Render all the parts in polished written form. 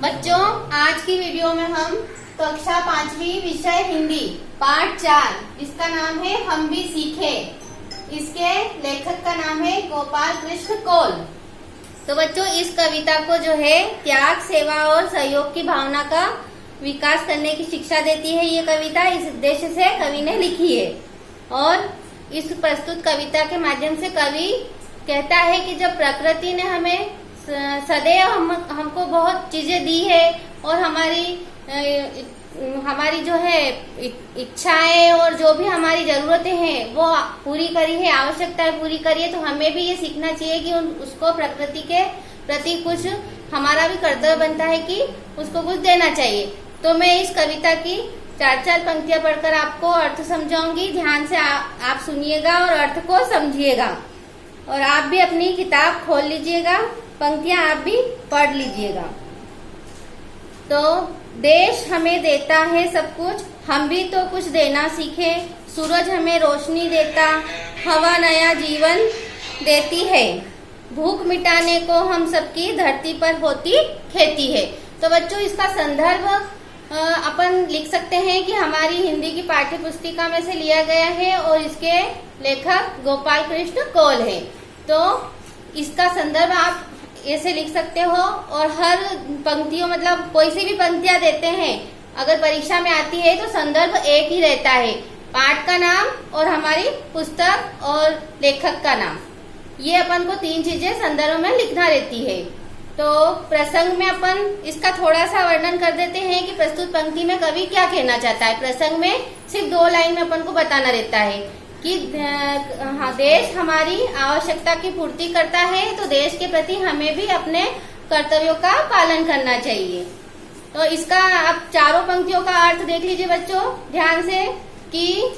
बच्चों, आज की वीडियो में हम कक्षा 5वीं विषय हिंदी पाठ 4 इसका नाम है हम भी सीखे। इसके लेखक का नाम है गोपाल कृष्ण कौल। तो बच्चों, इस कविता को जो है त्याग, सेवा और सहयोग की भावना का विकास करने की शिक्षा देती है। ये कविता इस उद्देश्य से कवि ने लिखी है और इस प्रस्तुत कविता के माध्यम से कवि कहता है कि जब प्रकृति ने हमें सदैव हमको बहुत चीजें दी है और हमारी जो है इच्छाएं और जो भी हमारी जरूरतें हैं वो पूरी करी है, आवश्यकताएं पूरी करी है, तो हमें भी ये सीखना चाहिए कि उसको प्रकृति के प्रति कुछ हमारा भी कर्तव्य बनता है कि उसको कुछ देना चाहिए। तो मैं इस कविता की 4 पंक्तियां पढ़कर आपको अर्थ समझाऊंगी। ध्यान से आप सुनिएगा और अर्थ को समझिएगा और आप भी अपनी किताब खोल लीजिएगा, पंक्तियां आप भी पढ़ लीजिएगा। तो देश हमें देता है सब कुछ, हम भी तो कुछ देना सीखे। सूरज हमें रोशनी देता, हवा नया जीवन देती है। भूख मिटाने को हम सबकी धरती पर होती खेती है। तो बच्चों, इसका संदर्भ अपन लिख सकते हैं कि हमारी हिंदी की पाठ्य पुस्तिका में से लिया गया है और इसके लेखक गोपाल कृष्ण कौल है। तो इसका संदर्भ आप ऐसे लिख सकते हो और हर पंक्तियों मतलब कोई सी भी पंक्तियां देते हैं अगर परीक्षा में आती है तो संदर्भ एक ही रहता है, पाठ का नाम और हमारी पुस्तक और लेखक का नाम। ये अपन को 3 चीजें संदर्भ में लिखना रहती है। तो प्रसंग में अपन इसका थोड़ा सा वर्णन कर देते हैं कि प्रस्तुत पंक्ति में कवि क्या कहना चाहता है। प्रसंग में सिर्फ 2 लाइन में अपन को बताना रहता है कि देश हमारी आवश्यकता की पूर्ति करता है, तो देश के प्रति हमें भी अपने कर्तव्यों का पालन करना चाहिए। तो इसका आप चारों पंक्तियों का अर्थ देख लीजिए बच्चों ध्यान से कि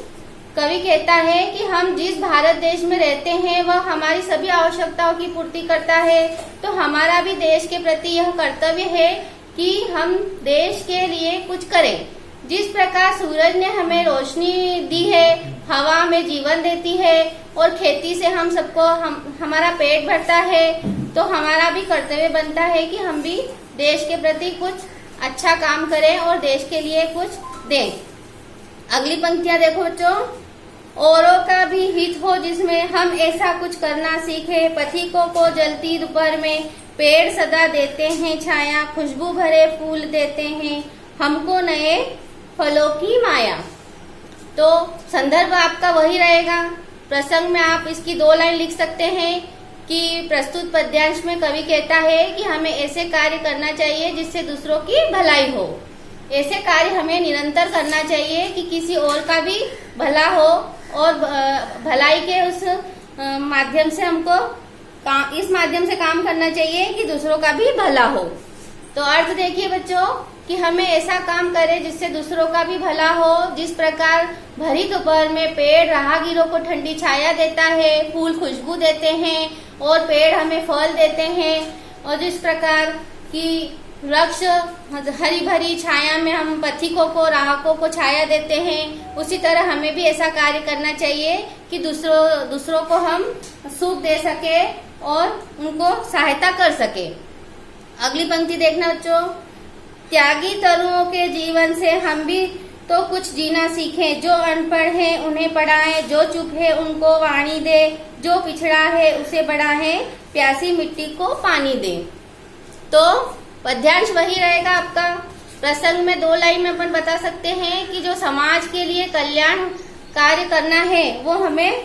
कवि कहता है कि हम जिस भारत देश में रहते हैं वह हमारी सभी आवश्यकताओं की पूर्ति करता है, तो हमारा भी देश के प्रति यह कर्तव्य है कि हम देश के लिए कुछ करें। जिस प्रकार सूरज ने हमें रोशनी दी है, हवा में जीवन देती है और खेती से हम सबको हमारा पेट भरता है, तो हमारा भी कर्तव्य बनता है कि हम भी देश के प्रति कुछ अच्छा काम करें और देश के लिए कुछ दें। अगली पंक्तियां देखो बच्चों। औरों का भी हित हो जिसमें हम ऐसा कुछ करना सीखे। पथिकों को जलती दोपहर में पेड़ सदा देते हैं छाया, खुशबू भरे फूल देते हैं हमको नए फलों की माया। तो संदर्भ आपका वही रहेगा। प्रसंग में आप इसकी 2 लाइन लिख सकते हैं कि प्रस्तुत पद्यांश में कवि कहता है कि हमें ऐसे कार्य करना चाहिए जिससे दूसरों की भलाई हो। ऐसे कार्य हमें निरंतर करना चाहिए कि किसी और का भी भला हो और भलाई के उस माध्यम से हमको इस माध्यम से काम करना चाहिए कि दूसरों का भी भला हो। तो अर्थ देखिए बच्चों कि हमें ऐसा काम करें जिससे दूसरों का भी भला हो। जिस प्रकार भरी दोपहर में पेड़ राहगीरों को ठंडी छाया देता है, फूल खुशबू देते हैं और पेड़ हमें फल देते हैं, और जिस प्रकार की वृक्ष हरी भरी छाया में हम पथिकों को राहकों को छाया देते हैं, उसी तरह हमें भी ऐसा कार्य करना चाहिए कि दूसरों को हम सुख दे सके और उनको सहायता कर सके। अगली पंक्ति देखना बच्चों। त्यागी तरुओं के जीवन से हम भी तो कुछ जीना सीखें। जो अनपढ़ है उन्हें पढ़ाएं, जो चुप है उनको वाणी दे, जो पिछड़ा है उसे बढ़ाएं, प्यासी मिट्टी को पानी दे। तो पद्यांश वही रहेगा आपका। प्रसंग में 2 लाइन में अपन बता सकते हैं कि जो समाज के लिए कल्याण कार्य करना है वो हमें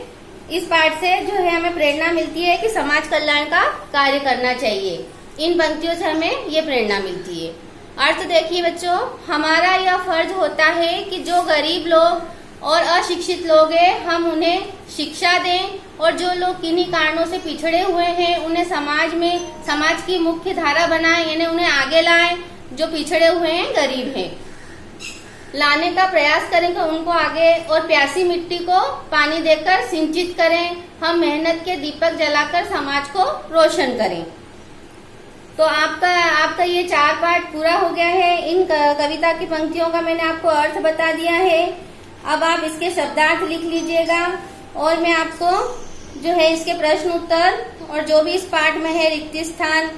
इस पाठ से जो है हमें प्रेरणा मिलती है कि समाज कल्याण का कार्य करना चाहिए। इन पंक्तियों से हमें ये प्रेरणा मिलती है। अर्थ देखिए बच्चों, हमारा यह फर्ज होता है कि जो गरीब लोग और अशिक्षित लोग हैं हम उन्हें शिक्षा दें, और जो लोग किन्हीं कारणों से पिछड़े हुए हैं उन्हें समाज की मुख्य धारा बनाएं, यानी उन्हें आगे लाएं। जो पिछड़े हुए हैं, गरीब हैं, लाने का प्रयास करें कि उनको आगे, और प्यासी मिट्टी को पानी देकर सिंचित करें। हम मेहनत के दीपक जलाकर समाज को रोशन करें। तो आपका ये 4 पाठ पूरा हो गया है। इन कविता की पंक्तियों का मैंने आपको अर्थ बता दिया है। अब आप इसके शब्दार्थ लिख लीजिएगा और मैं आपको जो है इसके प्रश्न उत्तर और जो भी इस पाठ में है रिक्त स्थान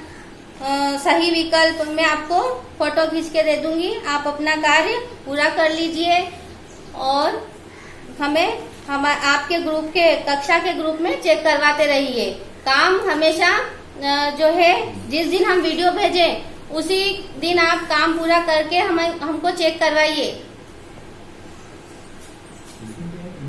सही विकल्प मैं आपको फोटो खींच के दे दूंगी। आप अपना कार्य पूरा कर लीजिए और हम आपके ग्रुप के कक्षा के ग्रुप में चेक करवाते रहिए। काम हमेशा जो है जिस दिन हम वीडियो भेजें उसी दिन आप काम पूरा करके हमको चेक करवाइए।